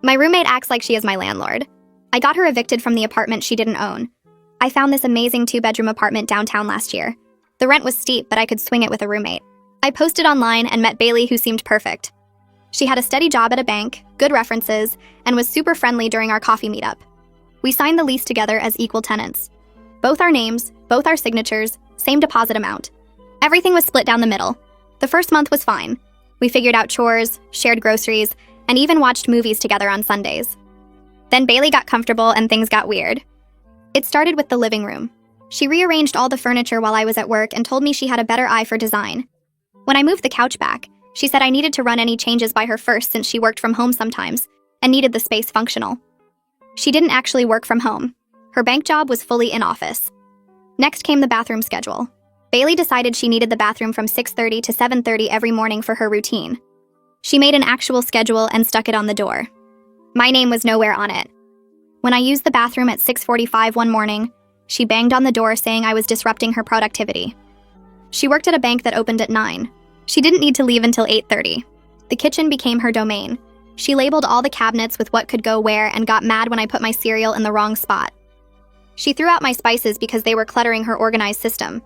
My roommate acts like she is my landlord. I got her evicted from the apartment she didn't own. I found this amazing 2-bedroom apartment downtown last year. The rent was steep, but I could swing it with a roommate. I posted online and met Bailey, who seemed perfect. She had a steady job at a bank, good references, and was super friendly during our coffee meetup. We signed the lease together as equal tenants. Both our names, both our signatures, same deposit amount. Everything was split down the middle. The first month was fine. We figured out chores, shared groceries, and even watched movies together on Sundays. Then Bailey got comfortable and things got weird. It started with the living room. She rearranged all the furniture while I was at work and told me she had a better eye for design. When I moved the couch back, she said I needed to run any changes by her first since she worked from home sometimes and needed the space functional. She didn't actually work from home. Her bank job was fully in office. Next came the bathroom schedule. Bailey decided she needed the bathroom from 6:30 to 7:30 every morning for her routine. She made an actual schedule and stuck it on the door. My name was nowhere on it. When I used the bathroom at 6:45 one morning, she banged on the door saying I was disrupting her productivity. She worked at a bank that opened at 9. She didn't need to leave until 8:30. The kitchen became her domain. She labeled all the cabinets with what could go where and got mad when I put my cereal in the wrong spot. She threw out my spices because they were cluttering her organized system.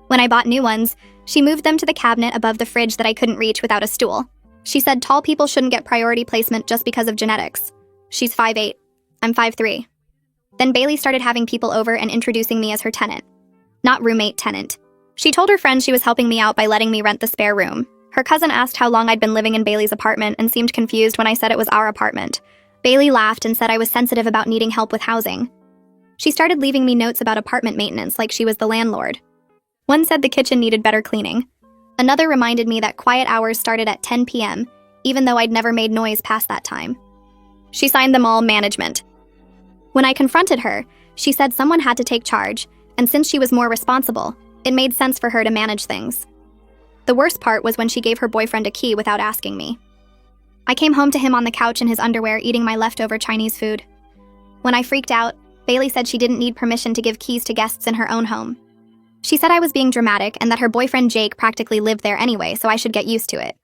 When I bought new ones, she moved them to the cabinet above the fridge that I couldn't reach without a stool. She said tall people shouldn't get priority placement just because of genetics. She's 5'8". I'm 5'3". Then Bailey started having people over and introducing me as her tenant. Not roommate, tenant. She told her friends she was helping me out by letting me rent the spare room. Her cousin asked how long I'd been living in Bailey's apartment and seemed confused when I said it was our apartment. Bailey laughed and said I was sensitive about needing help with housing. She started leaving me notes about apartment maintenance like she was the landlord. One said the kitchen needed better cleaning. Another reminded me that quiet hours started at 10 p.m., even though I'd never made noise past that time. She signed them all management. When I confronted her, she said someone had to take charge, and since she was more responsible, it made sense for her to manage things. The worst part was when she gave her boyfriend a key without asking me. I came home to him on the couch in his underwear eating my leftover Chinese food. When I freaked out, Bailey said she didn't need permission to give keys to guests in her own home. She said I was being dramatic and that her boyfriend Jake practically lived there anyway, so I should get used to it.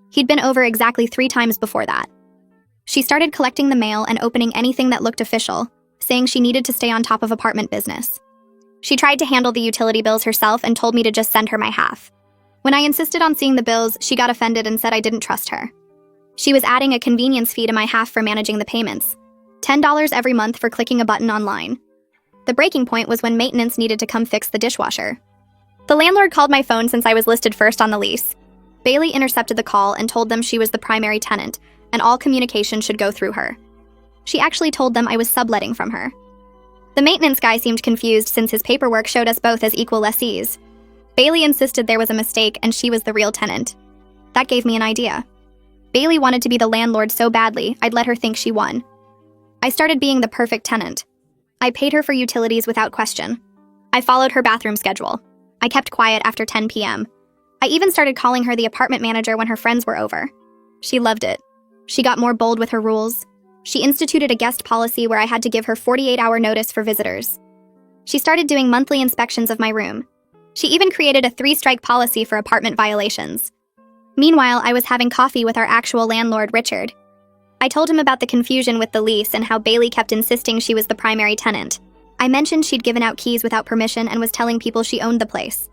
He'd been over exactly 3 times before that. She started collecting the mail and opening anything that looked official, saying she needed to stay on top of apartment business. She tried to handle the utility bills herself and told me to just send her my half. When I insisted on seeing the bills, she got offended and said I didn't trust her. She was adding a convenience fee to my half for managing the payments. $10 every month for clicking a button online. The breaking point was when maintenance needed to come fix the dishwasher. The landlord called my phone since I was listed first on the lease. Bailey intercepted the call and told them she was the primary tenant, and all communication should go through her. She actually told them I was subletting from her. The maintenance guy seemed confused since his paperwork showed us both as equal lessees. Bailey insisted there was a mistake and she was the real tenant. That gave me an idea. Bailey wanted to be the landlord so badly, I'd let her think she won. I started being the perfect tenant. I paid her for utilities without question. I followed her bathroom schedule. I kept quiet after 10 p.m. I even started calling her the apartment manager when her friends were over. She loved it. She got more bold with her rules. She instituted a guest policy where I had to give her 48-hour notice for visitors. She started doing monthly inspections of my room. She even created a 3-strike policy for apartment violations. Meanwhile, I was having coffee with our actual landlord, Richard. I told him about the confusion with the lease and how Bailey kept insisting she was the primary tenant. I mentioned she'd given out keys without permission and was telling people she owned the place.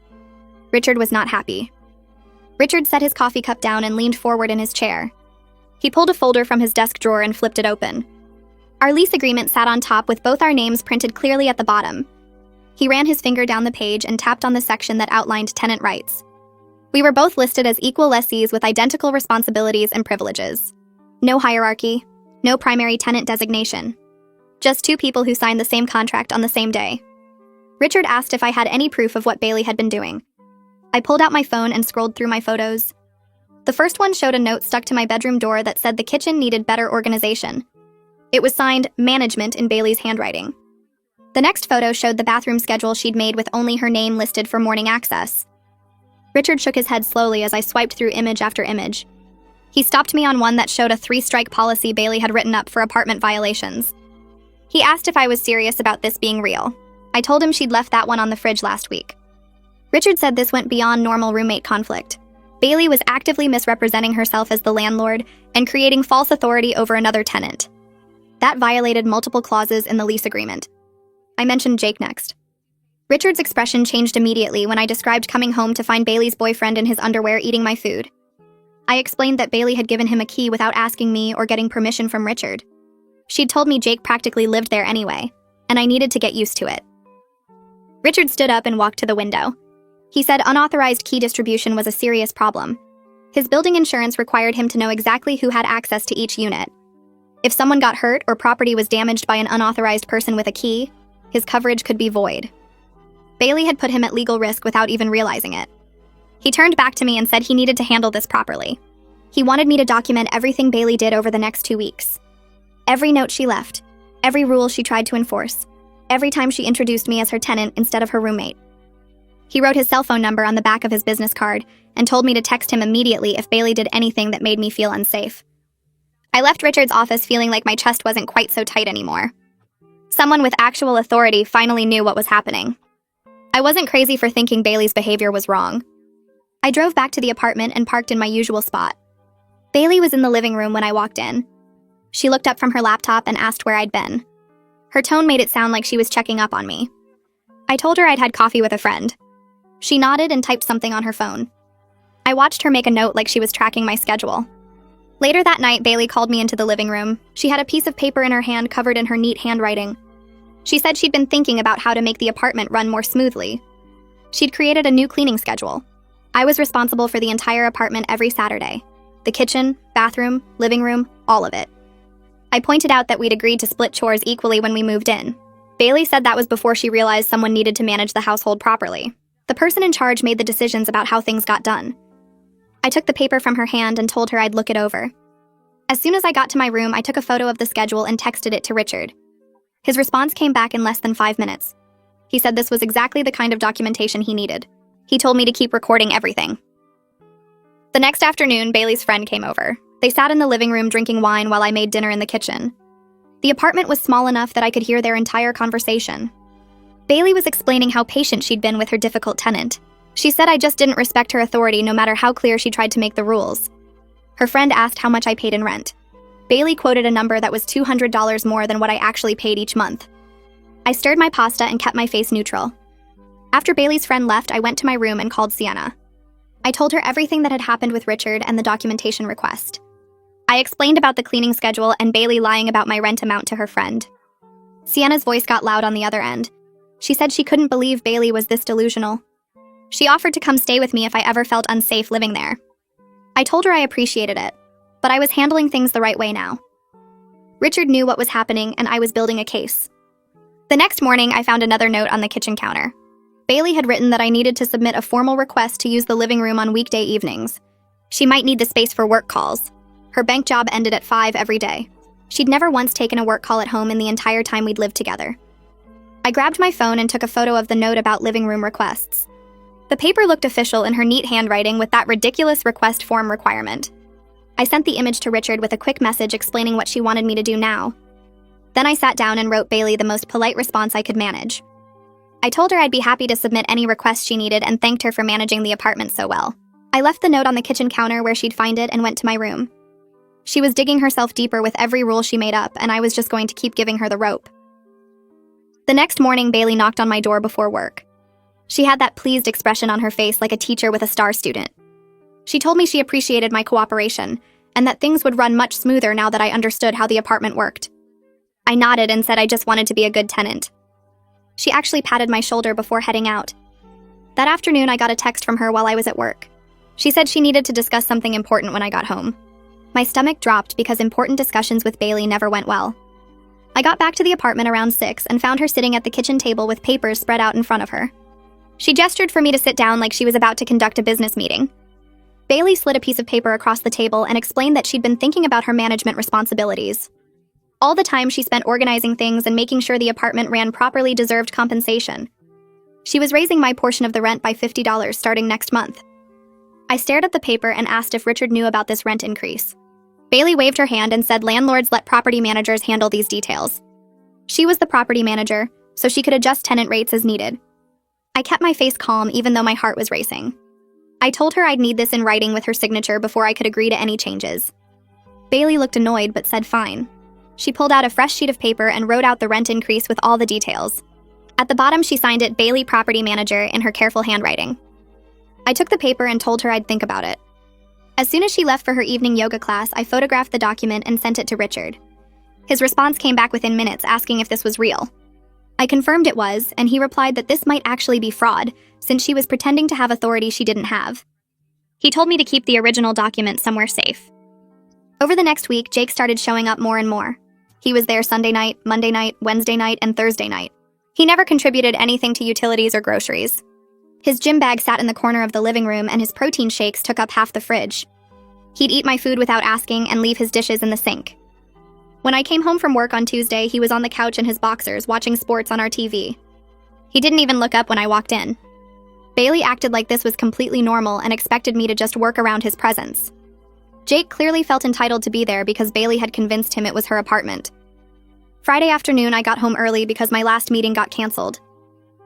Richard was not happy. Richard set his coffee cup down and leaned forward in his chair. He pulled a folder from his desk drawer and flipped it open. Our lease agreement sat on top with both our names printed clearly at the bottom. He ran his finger down the page and tapped on the section that outlined tenant rights. We were both listed as equal lessees with identical responsibilities and privileges. No hierarchy, no primary tenant designation. Just 2 people who signed the same contract on the same day. Richard asked if I had any proof of what Bailey had been doing. I pulled out my phone and scrolled through my photos. The first one showed a note stuck to my bedroom door that said the kitchen needed better organization. It was signed Management in Bailey's handwriting. The next photo showed the bathroom schedule she'd made with only her name listed for morning access. Richard shook his head slowly as I swiped through image after image. He stopped me on one that showed a 3-strike policy Bailey had written up for apartment violations. He asked if I was serious about this being real. I told him she'd left that one on the fridge last week. Richard said this went beyond normal roommate conflict. Bailey was actively misrepresenting herself as the landlord and creating false authority over another tenant. That violated multiple clauses in the lease agreement. I mentioned Jake next. Richard's expression changed immediately when I described coming home to find Bailey's boyfriend in his underwear eating my food. I explained that Bailey had given him a key without asking me or getting permission from Richard. She'd told me Jake practically lived there anyway, and I needed to get used to it. Richard stood up and walked to the window. He said unauthorized key distribution was a serious problem. His building insurance required him to know exactly who had access to each unit. If someone got hurt or property was damaged by an unauthorized person with a key, his coverage could be void. Bailey had put him at legal risk without even realizing it. He turned back to me and said he needed to handle this properly. He wanted me to document everything Bailey did over the next 2 weeks. Every note she left, every rule she tried to enforce, every time she introduced me as her tenant instead of her roommate. He wrote his cell phone number on the back of his business card and told me to text him immediately if Bailey did anything that made me feel unsafe. I left Richard's office feeling like my chest wasn't quite so tight anymore. Someone with actual authority finally knew what was happening. I wasn't crazy for thinking Bailey's behavior was wrong. I drove back to the apartment and parked in my usual spot. Bailey was in the living room when I walked in. She looked up from her laptop and asked where I'd been. Her tone made it sound like she was checking up on me. I told her I'd had coffee with a friend. She nodded and typed something on her phone. I watched her make a note like she was tracking my schedule. Later that night, Bailey called me into the living room. She had a piece of paper in her hand covered in her neat handwriting. She said she'd been thinking about how to make the apartment run more smoothly. She'd created a new cleaning schedule. I was responsible for the entire apartment every Saturday. The kitchen, bathroom, living room, all of it. I pointed out that we'd agreed to split chores equally when we moved in. Bailey said that was before she realized someone needed to manage the household properly. The person in charge made the decisions about how things got done. I took the paper from her hand and told her I'd look it over. As soon as I got to my room, I took a photo of the schedule and texted it to Richard. His response came back in less than 5 minutes. He said this was exactly the kind of documentation he needed. He told me to keep recording everything. The next afternoon, Bailey's friend came over. They sat in the living room drinking wine while I made dinner in the kitchen. The apartment was small enough that I could hear their entire conversation. Bailey was explaining how patient she'd been with her difficult tenant. She said I just didn't respect her authority no matter how clear she tried to make the rules. Her friend asked how much I paid in rent. Bailey quoted a number that was $200 more than what I actually paid each month. I stirred my pasta and kept my face neutral. After Bailey's friend left, I went to my room and called Sienna. I told her everything that had happened with Richard and the documentation request. I explained about the cleaning schedule and Bailey lying about my rent amount to her friend. Sienna's voice got loud on the other end. She said she couldn't believe Bailey was this delusional. She offered to come stay with me if I ever felt unsafe living there. I told her I appreciated it, but I was handling things the right way now. Richard knew what was happening and I was building a case. The next morning, I found another note on the kitchen counter. Bailey had written that I needed to submit a formal request to use the living room on weekday evenings. She might need the space for work calls. Her bank job ended at 5 every day. She'd never once taken a work call at home in the entire time we'd lived together. I grabbed my phone and took a photo of the note about living room requests. The paper looked official in her neat handwriting with that ridiculous request form requirement. I sent the image to Richard with a quick message explaining what she wanted me to do now. Then I sat down and wrote Bailey the most polite response I could manage. I told her I'd be happy to submit any requests she needed and thanked her for managing the apartment so well. I left the note on the kitchen counter where she'd find it and went to my room. She was digging herself deeper with every rule she made up, and I was just going to keep giving her the rope. The next morning, Bailey knocked on my door before work. She had that pleased expression on her face like a teacher with a star student. She told me she appreciated my cooperation, and that things would run much smoother now that I understood how the apartment worked. I nodded and said I just wanted to be a good tenant. She actually patted my shoulder before heading out. That afternoon, I got a text from her while I was at work. She said she needed to discuss something important when I got home. My stomach dropped because important discussions with Bailey never went well. I got back to the apartment around 6 and found her sitting at the kitchen table with papers spread out in front of her. She gestured for me to sit down like she was about to conduct a business meeting. Bailey slid a piece of paper across the table and explained that she'd been thinking about her management responsibilities. All the time she spent organizing things and making sure the apartment ran properly deserved compensation. She was raising my portion of the rent by $50 starting next month. I stared at the paper and asked if Richard knew about this rent increase. Bailey waved her hand and said landlords let property managers handle these details. She was the property manager, so she could adjust tenant rates as needed. I kept my face calm even though my heart was racing. I told her I'd need this in writing with her signature before I could agree to any changes. Bailey looked annoyed but said fine. She pulled out a fresh sheet of paper and wrote out the rent increase with all the details. At the bottom, she signed it Bailey Property Manager in her careful handwriting. I took the paper and told her I'd think about it. As soon as she left for her evening yoga class, I photographed the document and sent it to Richard. His response came back within minutes asking if this was real. I confirmed it was, and he replied that this might actually be fraud, since she was pretending to have authority she didn't have. He told me to keep the original document somewhere safe. Over the next week, Jake started showing up more and more. He was there Sunday night, Monday night, Wednesday night, and Thursday night. He never contributed anything to utilities or groceries. His gym bag sat in the corner of the living room, and his protein shakes took up half the fridge. He'd eat my food without asking and leave his dishes in the sink. When I came home from work on Tuesday, he was on the couch in his boxers watching sports on our TV. He didn't even look up when I walked in. Bailey acted like this was completely normal and expected me to just work around his presence. Jake clearly felt entitled to be there because Bailey had convinced him it was her apartment. Friday afternoon, I got home early because my last meeting got canceled.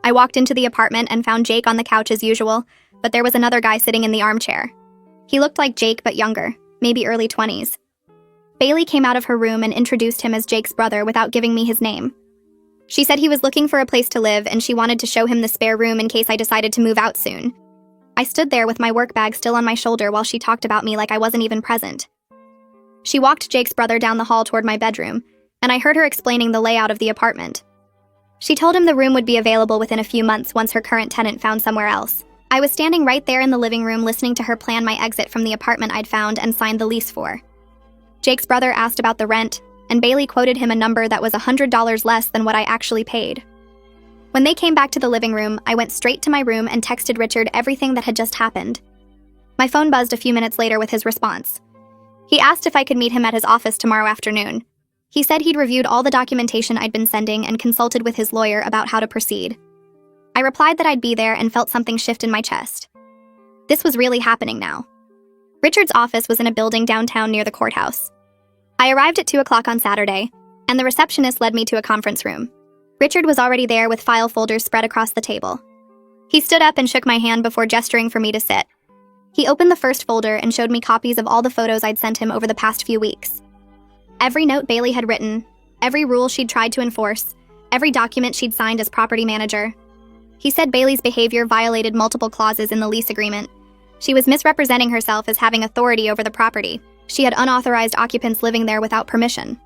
I walked into the apartment and found Jake on the couch as usual, but there was another guy sitting in the armchair. He looked like Jake but younger, maybe early 20s. Bailey came out of her room and introduced him as Jake's brother without giving me his name. She said he was looking for a place to live and she wanted to show him the spare room in case I decided to move out soon. I stood there with my work bag still on my shoulder while she talked about me like I wasn't even present. She walked Jake's brother down the hall toward my bedroom, and I heard her explaining the layout of the apartment. She told him the room would be available within a few months once her current tenant found somewhere else. I was standing right there in the living room listening to her plan my exit from the apartment I'd found and signed the lease for. Jake's brother asked about the rent, and Bailey quoted him a number that was $100 less than what I actually paid. When they came back to the living room, I went straight to my room and texted Richard everything that had just happened. My phone buzzed a few minutes later with his response. He asked if I could meet him at his office tomorrow afternoon. He said he'd reviewed all the documentation I'd been sending and consulted with his lawyer about how to proceed. I replied that I'd be there and felt something shift in my chest. This was really happening now. Richard's office was in a building downtown near the courthouse. I arrived at 2 o'clock on Saturday, and the receptionist led me to a conference room. Richard was already there with file folders spread across the table. He stood up and shook my hand before gesturing for me to sit. He opened the first folder and showed me copies of all the photos I'd sent him over the past few weeks. Every note Bailey had written, every rule she'd tried to enforce, every document she'd signed as property manager. He said Bailey's behavior violated multiple clauses in the lease agreement. She was misrepresenting herself as having authority over the property. She had unauthorized occupants living there without permission.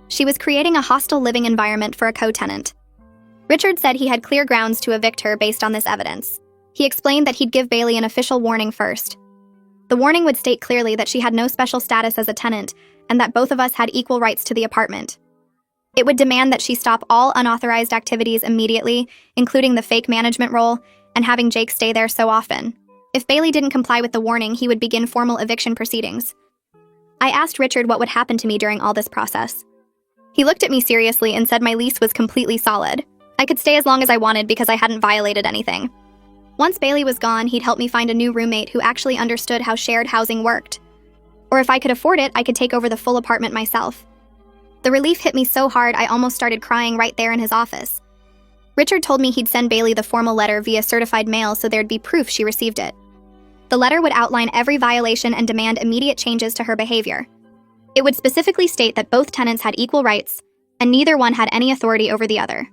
She was creating a hostile living environment for a co-tenant. Richard said he had clear grounds to evict her based on this evidence. He explained that he'd give Bailey an official warning first. The warning would state clearly that she had no special status as a tenant and that both of us had equal rights to the apartment. It would demand that she stop all unauthorized activities immediately, including the fake management role and having Jake stay there so often. If Bailey didn't comply with the warning, he would begin formal eviction proceedings. I asked Richard what would happen to me during all this process. He looked at me seriously and said my lease was completely solid. I could stay as long as I wanted because I hadn't violated anything. Once Bailey was gone, he'd help me find a new roommate who actually understood how shared housing worked. Or if I could afford it, I could take over the full apartment myself. The relief hit me so hard I almost started crying right there in his office. Richard told me he'd send Bailey the formal letter via certified mail so there'd be proof she received it. The letter would outline every violation and demand immediate changes to her behavior. It would specifically state that both tenants had equal rights, and neither one had any authority over the other.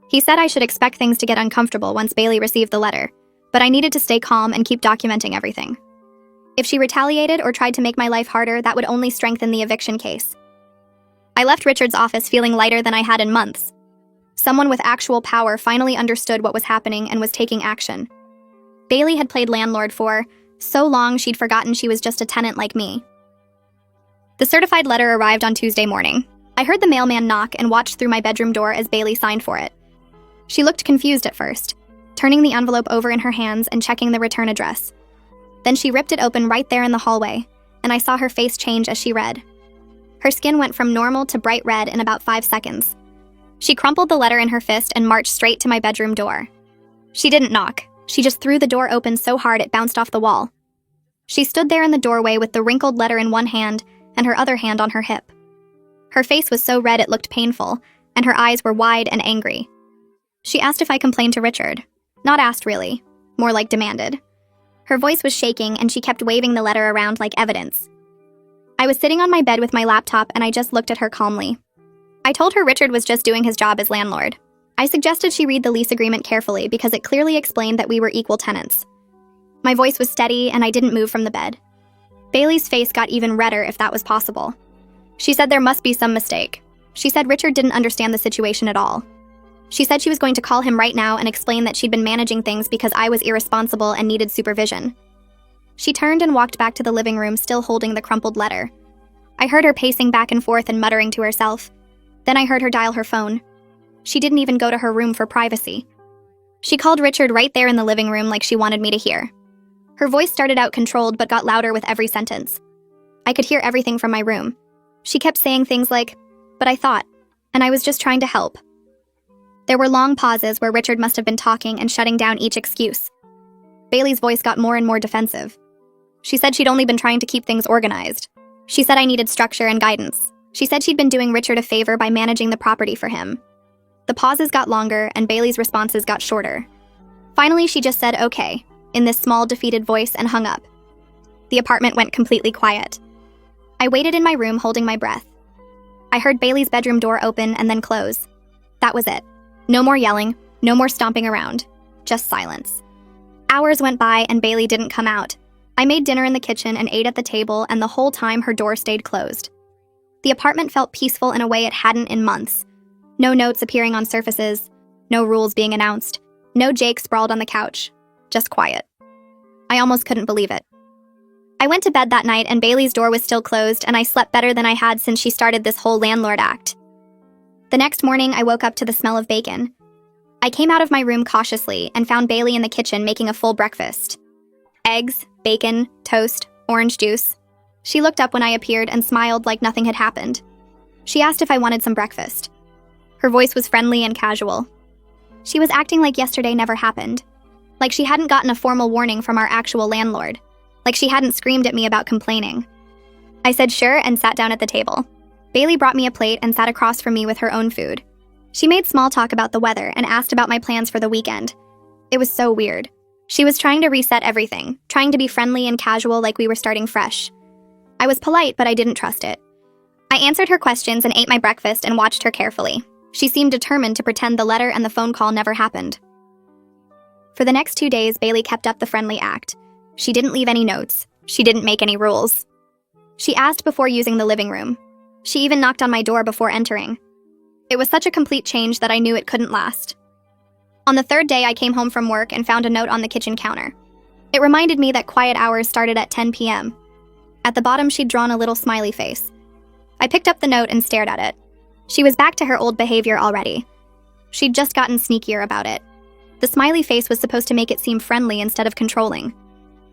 He said I should expect things to get uncomfortable once Bailey received the letter, but I needed to stay calm and keep documenting everything. If she retaliated or tried to make my life harder, that would only strengthen the eviction case. I left Richard's office feeling lighter than I had in months. Someone with actual power finally understood what was happening and was taking action. Bailey had played landlord for so long she'd forgotten she was just a tenant like me. The certified letter arrived on Tuesday morning. I heard the mailman knock and watched through my bedroom door as Bailey signed for it. She looked confused at first, turning the envelope over in her hands and checking the return address. Then she ripped it open right there in the hallway, and I saw her face change as she read. Her skin went from normal to bright red in about 5 seconds. She crumpled the letter in her fist and marched straight to my bedroom door. She didn't knock. She just threw the door open so hard it bounced off the wall. She stood there in the doorway with the wrinkled letter in one hand and her other hand on her hip. Her face was so red it looked painful, and her eyes were wide and angry. She asked if I complained to Richard. Not asked, really. More like demanded. Her voice was shaking and she kept waving the letter around like evidence. I was sitting on my bed with my laptop and I just looked at her calmly. I told her Richard was just doing his job as landlord. I suggested she read the lease agreement carefully because it clearly explained that we were equal tenants. My voice was steady and I didn't move from the bed. Bailey's face got even redder if that was possible. She said there must be some mistake. She said Richard didn't understand the situation at all. She said she was going to call him right now and explain that she'd been managing things because I was irresponsible and needed supervision. She turned and walked back to the living room, still holding the crumpled letter. I heard her pacing back and forth and muttering to herself. Then I heard her dial her phone. She didn't even go to her room for privacy. She called Richard right there in the living room like she wanted me to hear. Her voice started out controlled but got louder with every sentence. I could hear everything from my room. She kept saying things like, "But I thought," and I was just trying to help. There were long pauses where Richard must have been talking and shutting down each excuse. Bailey's voice got more and more defensive. She said she'd only been trying to keep things organized. She said I needed structure and guidance. She said she'd been doing Richard a favor by managing the property for him. The pauses got longer and Bailey's responses got shorter. Finally, she just said, "Okay," in this small, defeated voice and hung up. The apartment went completely quiet. I waited in my room holding my breath. I heard Bailey's bedroom door open and then close. That was it. No more yelling, no more stomping around, just silence. Hours went by and Bailey didn't come out. I made dinner in the kitchen and ate at the table, and the whole time her door stayed closed. The apartment felt peaceful in a way it hadn't in months. No notes appearing on surfaces, no rules being announced, no Jake sprawled on the couch, just quiet. I almost couldn't believe it. I went to bed that night and Bailey's door was still closed, and I slept better than I had since she started this whole landlord act. The next morning, I woke up to the smell of bacon. I came out of my room cautiously and found Bailey in the kitchen making a full breakfast. Eggs, bacon, toast, orange juice. She looked up when I appeared and smiled like nothing had happened. She asked if I wanted some breakfast. Her voice was friendly and casual. She was acting like yesterday never happened. Like she hadn't gotten a formal warning from our actual landlord. Like she hadn't screamed at me about complaining. I said sure and sat down at the table. Bailey brought me a plate and sat across from me with her own food. She made small talk about the weather and asked about my plans for the weekend. It was so weird. She was trying to reset everything, trying to be friendly and casual like we were starting fresh. I was polite, but I didn't trust it. I answered her questions and ate my breakfast and watched her carefully. She seemed determined to pretend the letter and the phone call never happened. For the next 2 days, Bailey kept up the friendly act. She didn't leave any notes. She didn't make any rules. She asked before using the living room. She even knocked on my door before entering. It was such a complete change that I knew it couldn't last. On the third day, I came home from work and found a note on the kitchen counter. It reminded me that quiet hours started at 10 p.m. At the bottom, she'd drawn a little smiley face. I picked up the note and stared at it. She was back to her old behavior already. She'd just gotten sneakier about it. The smiley face was supposed to make it seem friendly instead of controlling.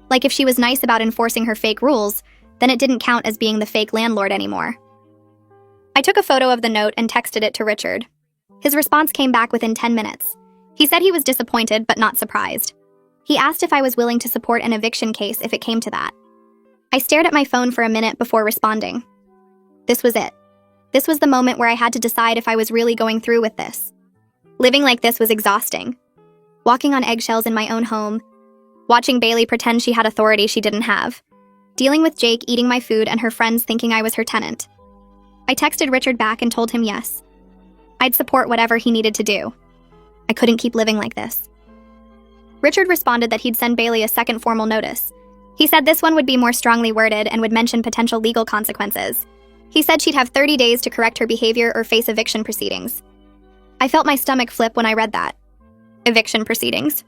Like if she was nice about enforcing her fake rules, then it didn't count as being the fake landlord anymore. I took a photo of the note and texted it to Richard. His response came back within 10 minutes. He said he was disappointed but not surprised. He asked if I was willing to support an eviction case if it came to that. I stared at my phone for a minute before responding. This was it. This was the moment where I had to decide if I was really going through with this. Living like this was exhausting. Walking on eggshells in my own home. Watching Bailey pretend she had authority she didn't have. Dealing with Jake eating my food and her friends thinking I was her tenant. I texted Richard back and told him yes. I'd support whatever he needed to do. I couldn't keep living like this. Richard responded that he'd send Bailey a second formal notice. He said this one would be more strongly worded and would mention potential legal consequences. He said she'd have 30 days to correct her behavior or face eviction proceedings. I felt my stomach flip when I read that. Eviction proceedings.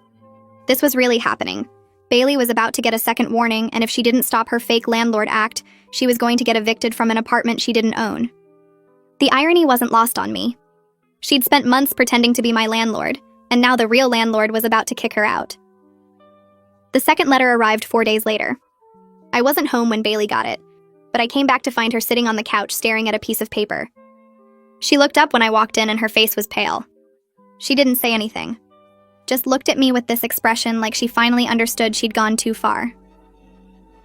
This was really happening. Bailey was about to get a second warning, and if she didn't stop her fake landlord act, she was going to get evicted from an apartment she didn't own. The irony wasn't lost on me. She'd spent months pretending to be my landlord, and now the real landlord was about to kick her out. The second letter arrived 4 days later. I wasn't home when Bailey got it, but I came back to find her sitting on the couch staring at a piece of paper. She looked up when I walked in and her face was pale. She didn't say anything. Just looked at me with this expression like she finally understood she'd gone too far.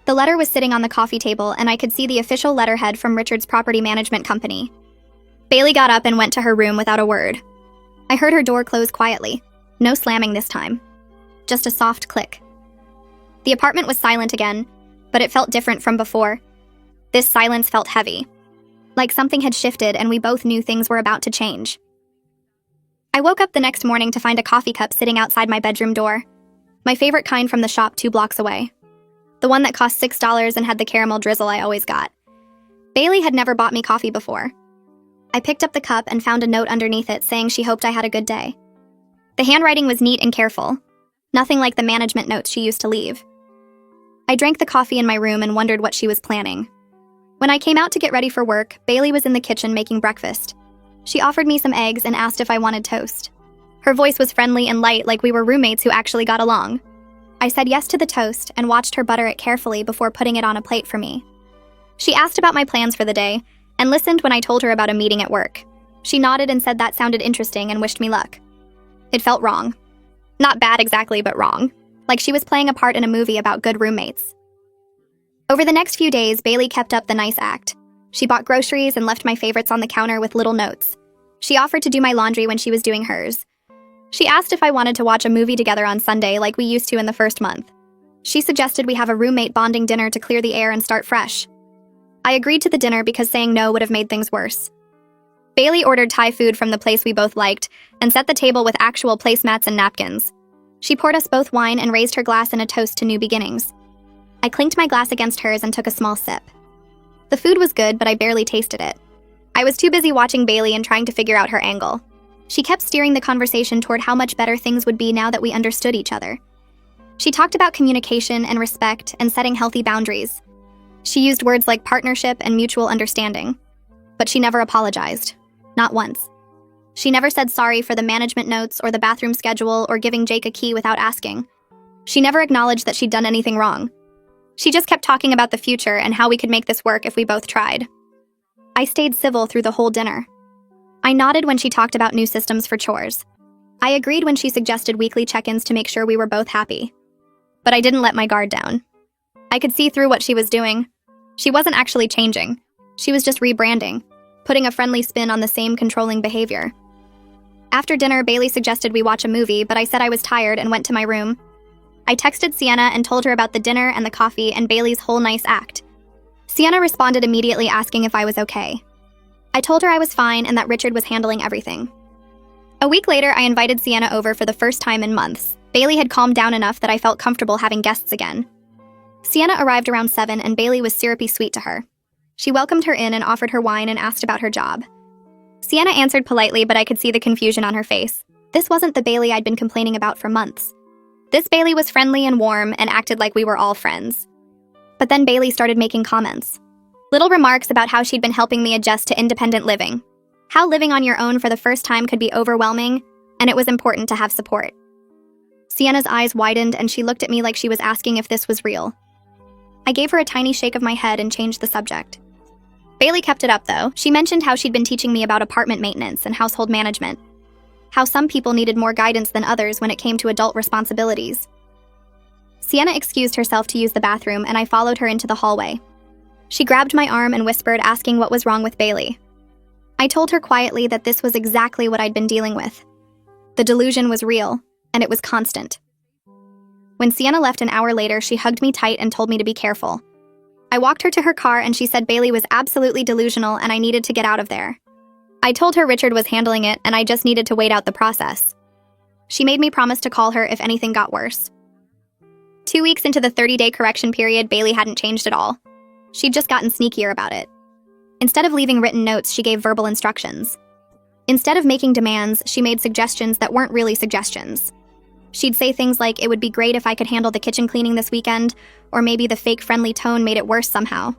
The letter was sitting on the coffee table and I could see the official letterhead from Richard's property management company. Bailey got up and went to her room without a word. I heard her door close quietly. No slamming this time. Just a soft click. The apartment was silent again, but it felt different from before. This silence felt heavy, like something had shifted and we both knew things were about to change. I woke up the next morning to find a coffee cup sitting outside my bedroom door. My favorite kind from the shop 2 blocks away. The one that cost $6 and had the caramel drizzle I always got. Bailey had never bought me coffee before. I picked up the cup and found a note underneath it saying she hoped I had a good day. The handwriting was neat and careful, nothing like the management notes she used to leave. I drank the coffee in my room and wondered what she was planning. When I came out to get ready for work, Bailey was in the kitchen making breakfast. She offered me some eggs and asked if I wanted toast. Her voice was friendly and light, like we were roommates who actually got along. I said yes to the toast and watched her butter it carefully before putting it on a plate for me. She asked about my plans for the day and listened when I told her about a meeting at work. She nodded and said that sounded interesting and wished me luck. It felt wrong. Not bad exactly, but wrong. Like she was playing a part in a movie about good roommates. Over the next few days, Bailey kept up the nice act. She bought groceries and left my favorites on the counter with little notes. She offered to do my laundry when she was doing hers. She asked if I wanted to watch a movie together on Sunday like we used to in the first month. She suggested we have a roommate bonding dinner to clear the air and start fresh. I agreed to the dinner because saying no would have made things worse. Bailey ordered Thai food from the place we both liked and set the table with actual placemats and napkins. She poured us both wine and raised her glass in a toast to new beginnings. I clinked my glass against hers and took a small sip. The food was good, but I barely tasted it. I was too busy watching Bailey and trying to figure out her angle. She kept steering the conversation toward how much better things would be now that we understood each other. She talked about communication and respect and setting healthy boundaries. She used words like partnership and mutual understanding. But she never apologized. Not once. She never said sorry for the management notes or the bathroom schedule or giving Jake a key without asking. She never acknowledged that she'd done anything wrong. She just kept talking about the future and how we could make this work if we both tried. I stayed civil through the whole dinner. I nodded when she talked about new systems for chores. I agreed when she suggested weekly check-ins to make sure we were both happy. But I didn't let my guard down. I could see through what she was doing. She wasn't actually changing. She was just rebranding, putting a friendly spin on the same controlling behavior. After dinner, Bailey suggested we watch a movie, but I said I was tired and went to my room. I texted Sienna and told her about the dinner and the coffee and Bailey's whole nice act. Sienna responded immediately asking if I was okay. I told her I was fine and that Richard was handling everything. A week later, I invited Sienna over for the first time in months. Bailey had calmed down enough that I felt comfortable having guests again. Sienna arrived around 7 and Bailey was syrupy sweet to her. She welcomed her in and offered her wine and asked about her job. Sienna answered politely, but I could see the confusion on her face. This wasn't the Bailey I'd been complaining about for months. This Bailey was friendly and warm and acted like we were all friends. But then Bailey started making comments. Little remarks about how she'd been helping me adjust to independent living. How living on your own for the first time could be overwhelming, and it was important to have support. Sienna's eyes widened and she looked at me like she was asking if this was real. I gave her a tiny shake of my head and changed the subject. Bailey kept it up, though. She mentioned how she'd been teaching me about apartment maintenance and household management. How some people needed more guidance than others when it came to adult responsibilities. Sienna excused herself to use the bathroom, and I followed her into the hallway. She grabbed my arm and whispered, asking what was wrong with Bailey. I told her quietly that this was exactly what I'd been dealing with. The delusion was real, and it was constant. When Sienna left an hour later, she hugged me tight and told me to be careful. I walked her to her car and she said Bailey was absolutely delusional and I needed to get out of there. I told her Richard was handling it and I just needed to wait out the process. She made me promise to call her if anything got worse. 2 weeks into the 30-day correction period, Bailey hadn't changed at all. She'd just gotten sneakier about it. Instead of leaving written notes, she gave verbal instructions. Instead of making demands, she made suggestions that weren't really suggestions. She'd say things like, it would be great if I could handle the kitchen cleaning this weekend, or maybe the fake friendly tone made it worse somehow.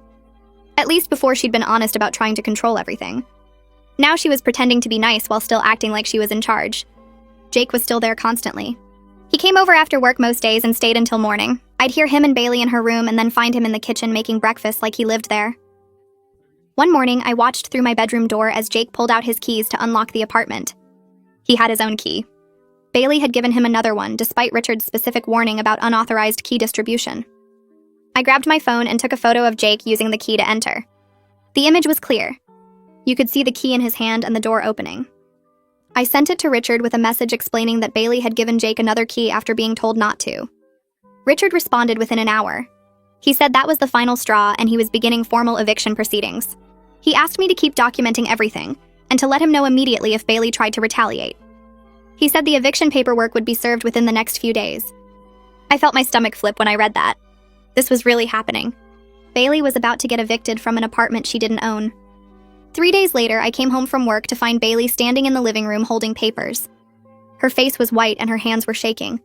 At least before she'd been honest about trying to control everything. Now she was pretending to be nice while still acting like she was in charge. Jake was still there constantly. He came over after work most days and stayed until morning. I'd hear him and Bailey in her room and then find him in the kitchen making breakfast like he lived there. One morning, I watched through my bedroom door as Jake pulled out his keys to unlock the apartment. He had his own key. Bailey had given him another one, despite Richard's specific warning about unauthorized key distribution. I grabbed my phone and took a photo of Jake using the key to enter. The image was clear. You could see the key in his hand and the door opening. I sent it to Richard with a message explaining that Bailey had given Jake another key after being told not to. Richard responded within an hour. He said that was the final straw and he was beginning formal eviction proceedings. He asked me to keep documenting everything and to let him know immediately if Bailey tried to retaliate. He said the eviction paperwork would be served within the next few days. I felt my stomach flip when I read that. This was really happening. Bailey was about to get evicted from an apartment she didn't own. 3 days later, I came home from work to find Bailey standing in the living room holding papers. Her face was white and her hands were shaking.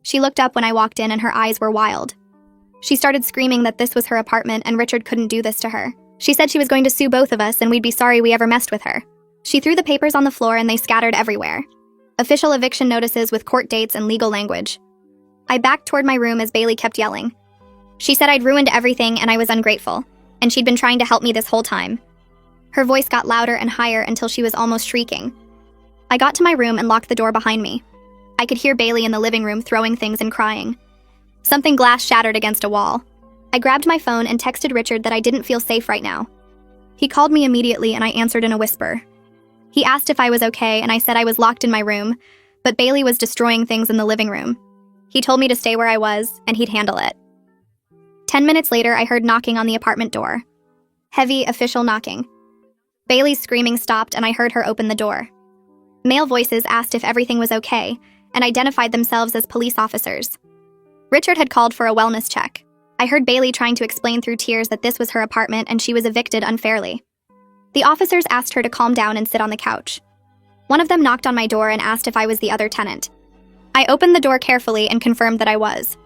She looked up when I walked in and her eyes were wild. She started screaming that this was her apartment and Richard couldn't do this to her. She said she was going to sue both of us and we'd be sorry we ever messed with her. She threw the papers on the floor and they scattered everywhere. Official eviction notices with court dates and legal language. I backed toward my room as Bailey kept yelling. She said I'd ruined everything and I was ungrateful, and she'd been trying to help me this whole time. Her voice got louder and higher until she was almost shrieking. I got to my room and locked the door behind me. I could hear Bailey in the living room throwing things and crying. Something glass shattered against a wall. I grabbed my phone and texted Richard that I didn't feel safe right now. He called me immediately and I answered in a whisper. He asked if I was okay and I said I was locked in my room, but Bailey was destroying things in the living room. He told me to stay where I was and he'd handle it. 10 minutes later, I heard knocking on the apartment door. Heavy, official knocking. Bailey's screaming stopped and I heard her open the door. Male voices asked if everything was okay and identified themselves as police officers. Richard had called for a wellness check. I heard Bailey trying to explain through tears that this was her apartment and she was evicted unfairly. The officers asked her to calm down and sit on the couch. One of them knocked on my door and asked if I was the other tenant. I opened the door carefully and confirmed that I was.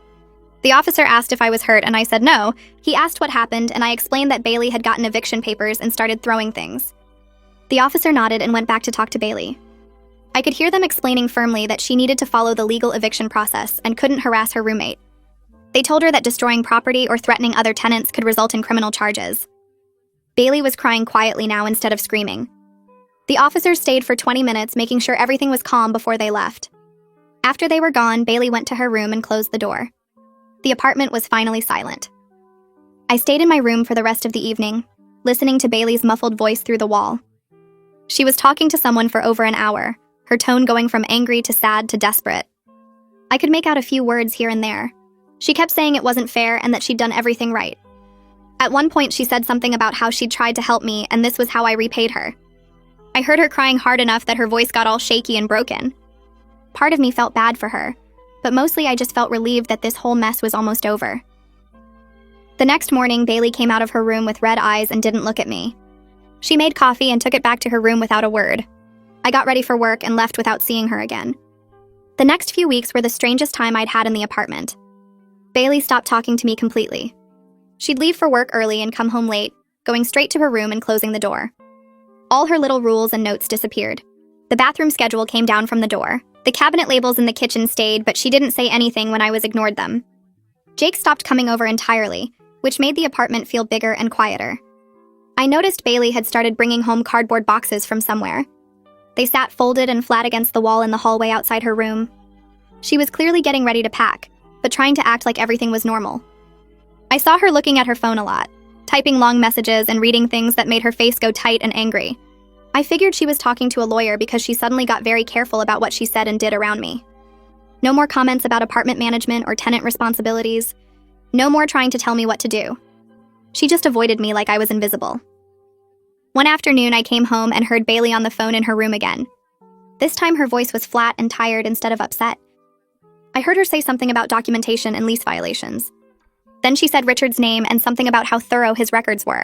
The officer asked if I was hurt and I said no. He asked what happened and I explained that Bailey had gotten eviction papers and started throwing things. The officer nodded and went back to talk to Bailey. I could hear them explaining firmly that she needed to follow the legal eviction process and couldn't harass her roommate. They told her that destroying property or threatening other tenants could result in criminal charges. Bailey was crying quietly now instead of screaming. The officers stayed for 20 minutes, making sure everything was calm before they left. After they were gone, Bailey went to her room and closed the door. The apartment was finally silent. I stayed in my room for the rest of the evening, listening to Bailey's muffled voice through the wall. She was talking to someone for over an hour, her tone going from angry to sad to desperate. I could make out a few words here and there. She kept saying it wasn't fair and that she'd done everything right. At one point, she said something about how she'd tried to help me and this was how I repaid her. I heard her crying hard enough that her voice got all shaky and broken. Part of me felt bad for her, but mostly I just felt relieved that this whole mess was almost over. The next morning, Bailey came out of her room with red eyes and didn't look at me. She made coffee and took it back to her room without a word. I got ready for work and left without seeing her again. The next few weeks were the strangest time I'd had in the apartment. Bailey stopped talking to me completely. She'd leave for work early and come home late, going straight to her room and closing the door. All her little rules and notes disappeared. The bathroom schedule came down from the door. The cabinet labels in the kitchen stayed, but she didn't say anything when I was ignored them. Jake stopped coming over entirely, which made the apartment feel bigger and quieter. I noticed Bailey had started bringing home cardboard boxes from somewhere. They sat folded and flat against the wall in the hallway outside her room. She was clearly getting ready to pack, but trying to act like everything was normal. I saw her looking at her phone a lot, typing long messages and reading things that made her face go tight and angry. I figured she was talking to a lawyer because she suddenly got very careful about what she said and did around me. No more comments about apartment management or tenant responsibilities. No more trying to tell me what to do. She just avoided me like I was invisible. One afternoon, I came home and heard Bailey on the phone in her room again. This time her voice was flat and tired instead of upset. I heard her say something about documentation and lease violations. Then she said Richard's name and something about how thorough his records were.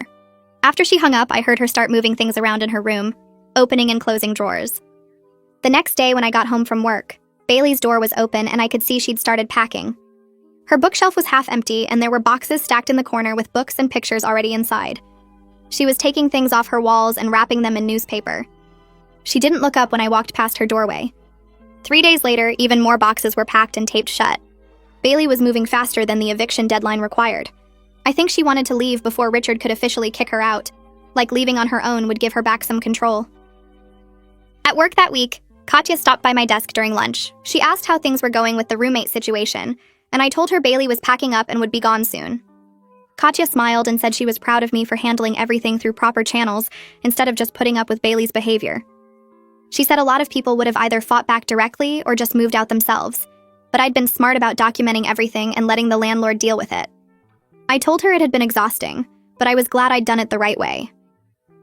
After she hung up, I heard her start moving things around in her room, opening and closing drawers. The next day when I got home from work, Bailey's door was open and I could see she'd started packing. Her bookshelf was half empty and there were boxes stacked in the corner with books and pictures already inside. She was taking things off her walls and wrapping them in newspaper. She didn't look up when I walked past her doorway. 3 days later, even more boxes were packed and taped shut. Bailey was moving faster than the eviction deadline required. I think she wanted to leave before Richard could officially kick her out, like leaving on her own would give her back some control. At work that week, Katya stopped by my desk during lunch. She asked how things were going with the roommate situation, and I told her Bailey was packing up and would be gone soon. Katya smiled and said she was proud of me for handling everything through proper channels instead of just putting up with Bailey's behavior. She said a lot of people would have either fought back directly or just moved out themselves. but I'd been smart about documenting everything and letting the landlord deal with it. I told her it had been exhausting, but I was glad I'd done it the right way.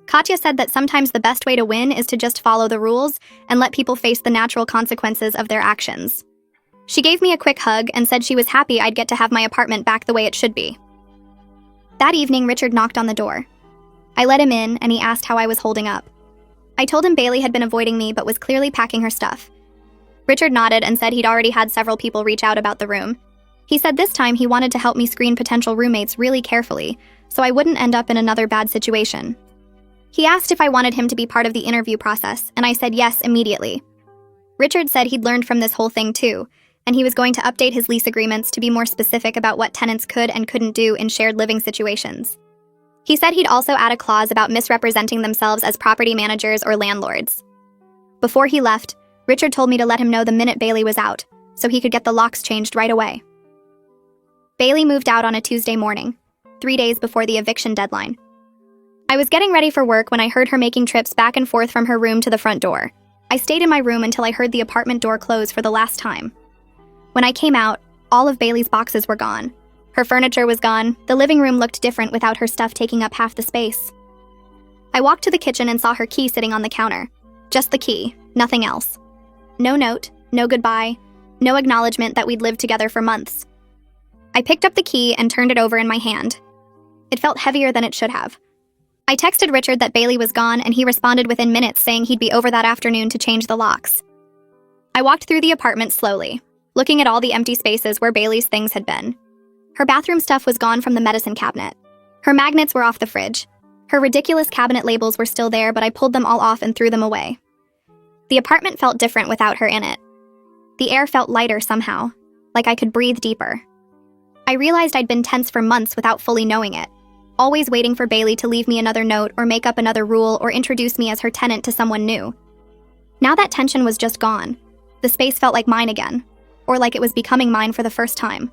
Katya said that sometimes the best way to win is to just follow the rules and let people face the natural consequences of their actions. She gave me a quick hug and said she was happy I'd get to have my apartment back the way it should be. That evening, Richard knocked on the door. I let him in, and he asked how I was holding up. I told him Bailey had been avoiding me but was clearly packing her stuff. Richard nodded and said he'd already had several people reach out about the room. He said this time he wanted to help me screen potential roommates really carefully, so I wouldn't end up in another bad situation. He asked if I wanted him to be part of the interview process, and I said yes immediately. Richard said he'd learned from this whole thing too, and he was going to update his lease agreements to be more specific about what tenants could and couldn't do in shared living situations. He said he'd also add a clause about misrepresenting themselves as property managers or landlords. Before he left, Richard told me to let him know the minute Bailey was out, so he could get the locks changed right away. Bailey moved out on a Tuesday morning, 3 days before the eviction deadline. I was getting ready for work when I heard her making trips back and forth from her room to the front door. I stayed in my room until I heard the apartment door close for the last time. When I came out, all of Bailey's boxes were gone. Her furniture was gone. The living room looked different without her stuff taking up half the space. I walked to the kitchen and saw her key sitting on the counter. Just the key, nothing else. No note, no goodbye, no acknowledgement that we'd lived together for months. I picked up the key and turned it over in my hand. It felt heavier than it should have. I texted Richard that Bailey was gone, and he responded within minutes saying he'd be over that afternoon to change the locks. I walked through the apartment slowly, looking at all the empty spaces where Bailey's things had been. Her bathroom stuff was gone from the medicine cabinet. Her magnets were off the fridge. Her ridiculous cabinet labels were still there, but I pulled them all off and threw them away. The apartment felt different without her in it. The air felt lighter somehow, like I could breathe deeper. I realized I'd been tense for months without fully knowing it, always waiting for Bailey to leave me another note or make up another rule or introduce me as her tenant to someone new. Now that tension was just gone. The space felt like mine again, or like it was becoming mine for the first time.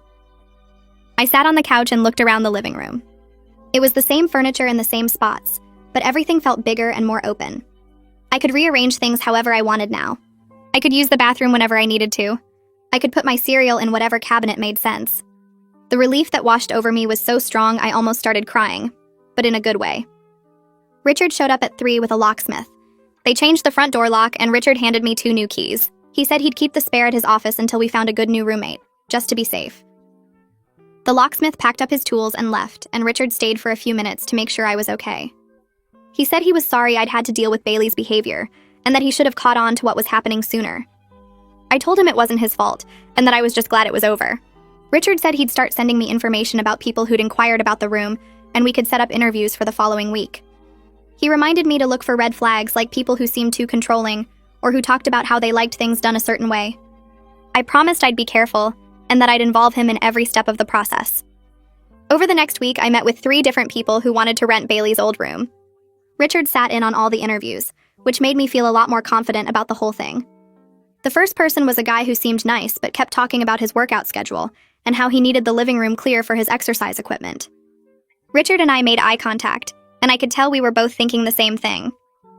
I sat on the couch and looked around the living room. It was the same furniture in the same spots, but everything felt bigger and more open. I could rearrange things however I wanted now. I could use the bathroom whenever I needed to. I could put my cereal in whatever cabinet made sense. The relief that washed over me was so strong I almost started crying, but in a good way. Richard showed up at 3 with a locksmith. They changed the front door lock, and Richard handed me 2 new keys. He said he'd keep the spare at his office until we found a good new roommate, just to be safe. The locksmith packed up his tools and left, and Richard stayed for a few minutes to make sure I was okay. He said he was sorry I'd had to deal with Bailey's behavior, and that he should have caught on to what was happening sooner. I told him it wasn't his fault, and that I was just glad it was over. Richard said he'd start sending me information about people who'd inquired about the room, and we could set up interviews for the following week. He reminded me to look for red flags like people who seemed too controlling, or who talked about how they liked things done a certain way. I promised I'd be careful, and that I'd involve him in every step of the process. Over the next week, I met with 3 different people who wanted to rent Bailey's old room. Richard sat in on all the interviews, which made me feel a lot more confident about the whole thing. The first person was a guy who seemed nice but kept talking about his workout schedule and how he needed the living room clear for his exercise equipment. Richard and I made eye contact, and I could tell we were both thinking the same thing.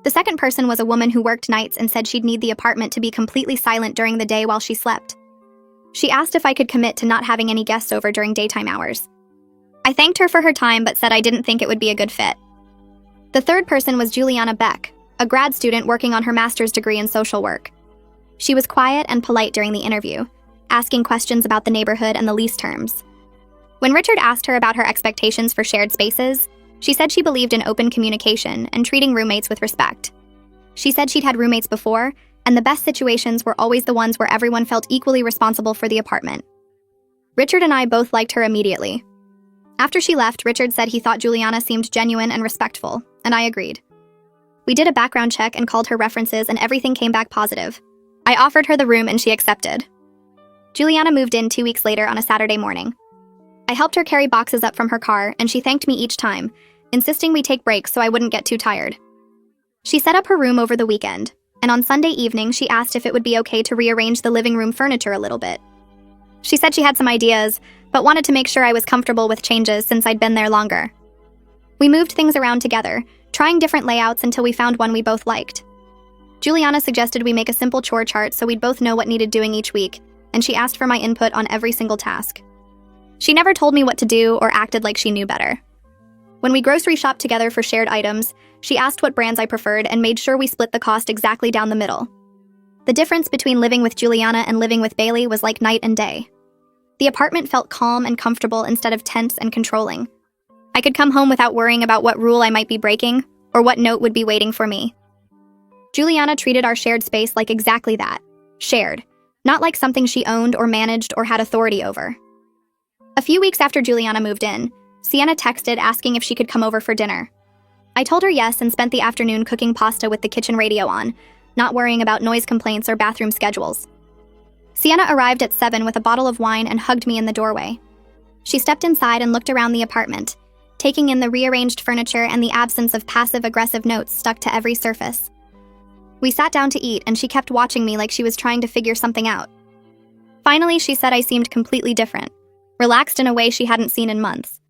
The second person was a woman who worked nights and said she'd need the apartment to be completely silent during the day while she slept. She asked if I could commit to not having any guests over during daytime hours. I thanked her for her time but said I didn't think it would be a good fit. The third person was Juliana Beck, a grad student working on her master's degree in social work. She was quiet and polite during the interview, asking questions about the neighborhood and the lease terms. When Richard asked her about her expectations for shared spaces, she said she believed in open communication and treating roommates with respect. She said she'd had roommates before, and the best situations were always the ones where everyone felt equally responsible for the apartment. Richard and I both liked her immediately. After she left, Richard said he thought Juliana seemed genuine and respectful, and I agreed. We did a background check and called her references, and everything came back positive. I offered her the room and she accepted. Juliana moved in 2 weeks later on a Saturday morning. I helped her carry boxes up from her car, and she thanked me each time, insisting we take breaks so I wouldn't get too tired. She set up her room over the weekend, and on Sunday evening she asked if it would be okay to rearrange the living room furniture a little bit. She said she had some ideas, but wanted to make sure I was comfortable with changes since I'd been there longer. We moved things around together, trying different layouts until we found one we both liked. Juliana suggested we make a simple chore chart so we'd both know what needed doing each week, and she asked for my input on every single task. She never told me what to do or acted like she knew better. When we grocery shopped together for shared items, she asked what brands I preferred and made sure we split the cost exactly down the middle. The difference between living with Juliana and living with Bailey was like night and day. The apartment felt calm and comfortable instead of tense and controlling. I could come home without worrying about what rule I might be breaking or what note would be waiting for me. Juliana treated our shared space like exactly that, shared, not like something she owned or managed or had authority over. A few weeks after Juliana moved in, Sienna texted asking if she could come over for dinner. I told her yes and spent the afternoon cooking pasta with the kitchen radio on, not worrying about noise complaints or bathroom schedules. Sienna arrived at 7 with a bottle of wine and hugged me in the doorway. She stepped inside and looked around the apartment, taking in the rearranged furniture and the absence of passive-aggressive notes stuck to every surface. We sat down to eat, and she kept watching me like she was trying to figure something out. Finally, she said I seemed completely different, relaxed in a way she hadn't seen in months.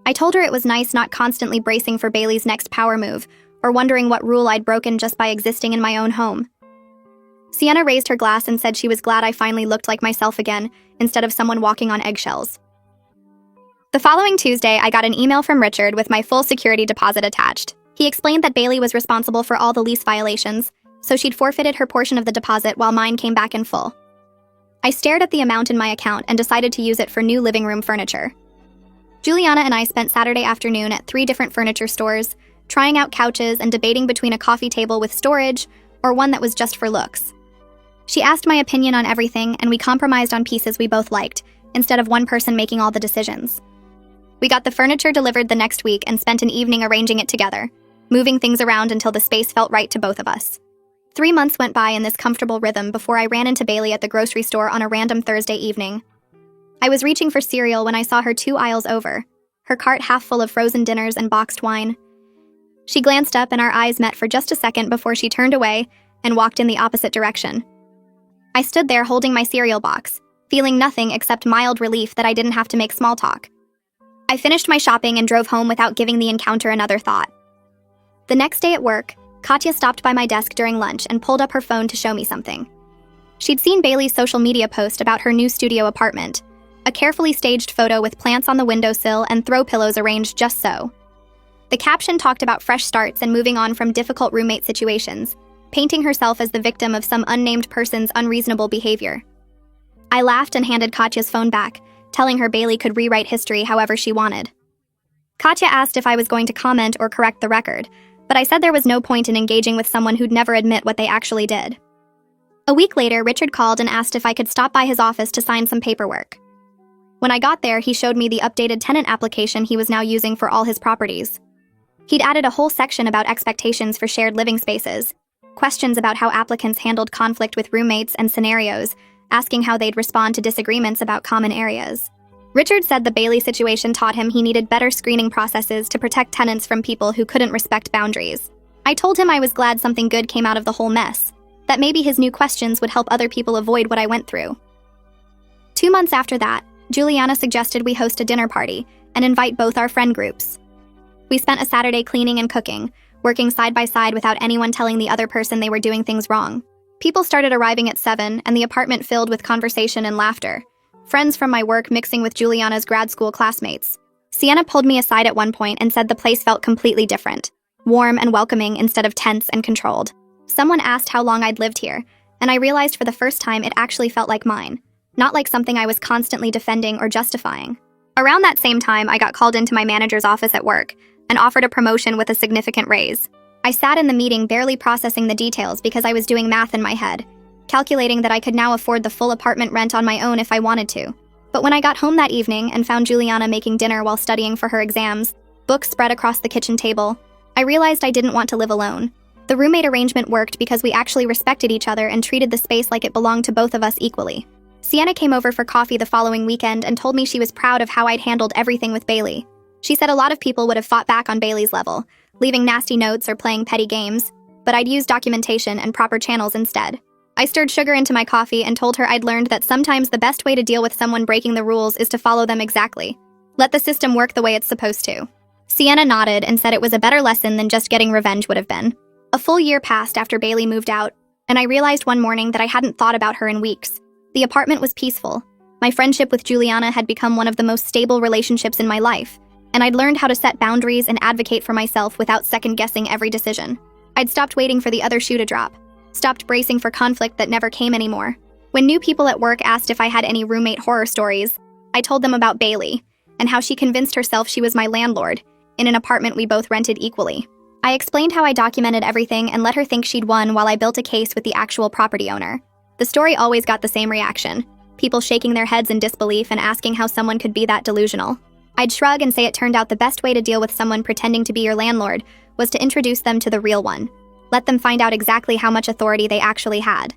I told her it was nice not constantly bracing for Bailey's next power move or wondering what rule I'd broken just by existing in my own home. Sienna raised her glass and said she was glad I finally looked like myself again instead of someone walking on eggshells. The following Tuesday, I got an email from Richard with my full security deposit attached. He explained that Bailey was responsible for all the lease violations, so she'd forfeited her portion of the deposit while mine came back in full. I stared at the amount in my account and decided to use it for new living room furniture. Juliana and I spent Saturday afternoon at 3 different furniture stores, trying out couches and debating between a coffee table with storage or one that was just for looks. She asked my opinion on everything, and we compromised on pieces we both liked, instead of one person making all the decisions. We got the furniture delivered the next week and spent an evening arranging it together, moving things around until the space felt right to both of us. 3 months went by in this comfortable rhythm before I ran into Bailey at the grocery store on a random Thursday evening. I was reaching for cereal when I saw her 2 aisles over, her cart half full of frozen dinners and boxed wine. She glanced up and our eyes met for just a second before she turned away and walked in the opposite direction. I stood there holding my cereal box, feeling nothing except mild relief that I didn't have to make small talk. I finished my shopping and drove home without giving the encounter another thought. The next day at work, Katya stopped by my desk during lunch and pulled up her phone to show me something. She'd seen Bailey's social media post about her new studio apartment, a carefully staged photo with plants on the windowsill and throw pillows arranged just so. The caption talked about fresh starts and moving on from difficult roommate situations, painting herself as the victim of some unnamed person's unreasonable behavior. I laughed and handed Katya's phone back, telling her Bailey could rewrite history however she wanted. Katya asked if I was going to comment or correct the record, but I said there was no point in engaging with someone who'd never admit what they actually did. A week later, Richard called and asked if I could stop by his office to sign some paperwork. When I got there, he showed me the updated tenant application he was now using for all his properties. He'd added a whole section about expectations for shared living spaces, questions about how applicants handled conflict with roommates and scenarios, asking how they'd respond to disagreements about common areas. Richard said the Bailey situation taught him he needed better screening processes to protect tenants from people who couldn't respect boundaries. I told him I was glad something good came out of the whole mess, that maybe his new questions would help other people avoid what I went through. 2 months after that, Juliana suggested we host a dinner party and invite both our friend groups. We spent a Saturday cleaning and cooking, working side by side without anyone telling the other person they were doing things wrong. People started arriving at 7, and the apartment filled with conversation and laughter, friends from my work mixing with Juliana's grad school classmates. Sienna pulled me aside at one point and said the place felt completely different, warm and welcoming instead of tense and controlled. Someone asked how long I'd lived here, and I realized for the first time it actually felt like mine, not like something I was constantly defending or justifying. Around that same time, I got called into my manager's office at work and offered a promotion with a significant raise. I sat in the meeting barely processing the details because I was doing math in my head, calculating that I could now afford the full apartment rent on my own if I wanted to. But when I got home that evening and found Juliana making dinner while studying for her exams, books spread across the kitchen table, I realized I didn't want to live alone. The roommate arrangement worked because we actually respected each other and treated the space like it belonged to both of us equally. Sienna came over for coffee the following weekend and told me she was proud of how I'd handled everything with Bailey. She said a lot of people would have fought back on Bailey's level, leaving nasty notes or playing petty games, but I'd used documentation and proper channels instead. I stirred sugar into my coffee and told her I'd learned that sometimes the best way to deal with someone breaking the rules is to follow them exactly. Let the system work the way it's supposed to. Sienna nodded and said it was a better lesson than just getting revenge would have been. A full year passed after Bailey moved out, and I realized one morning that I hadn't thought about her in weeks. The apartment was peaceful. My friendship with Juliana had become one of the most stable relationships in my life, and I'd learned how to set boundaries and advocate for myself without second-guessing every decision. I'd stopped waiting for the other shoe to drop, stopped bracing for conflict that never came anymore. When new people at work asked if I had any roommate horror stories, I told them about Bailey and how she convinced herself she was my landlord in an apartment we both rented equally. I explained how I documented everything and let her think she'd won while I built a case with the actual property owner. The story always got the same reaction, people shaking their heads in disbelief and asking how someone could be that delusional. I'd shrug and say it turned out the best way to deal with someone pretending to be your landlord was to introduce them to the real one. Let them find out exactly how much authority they actually had.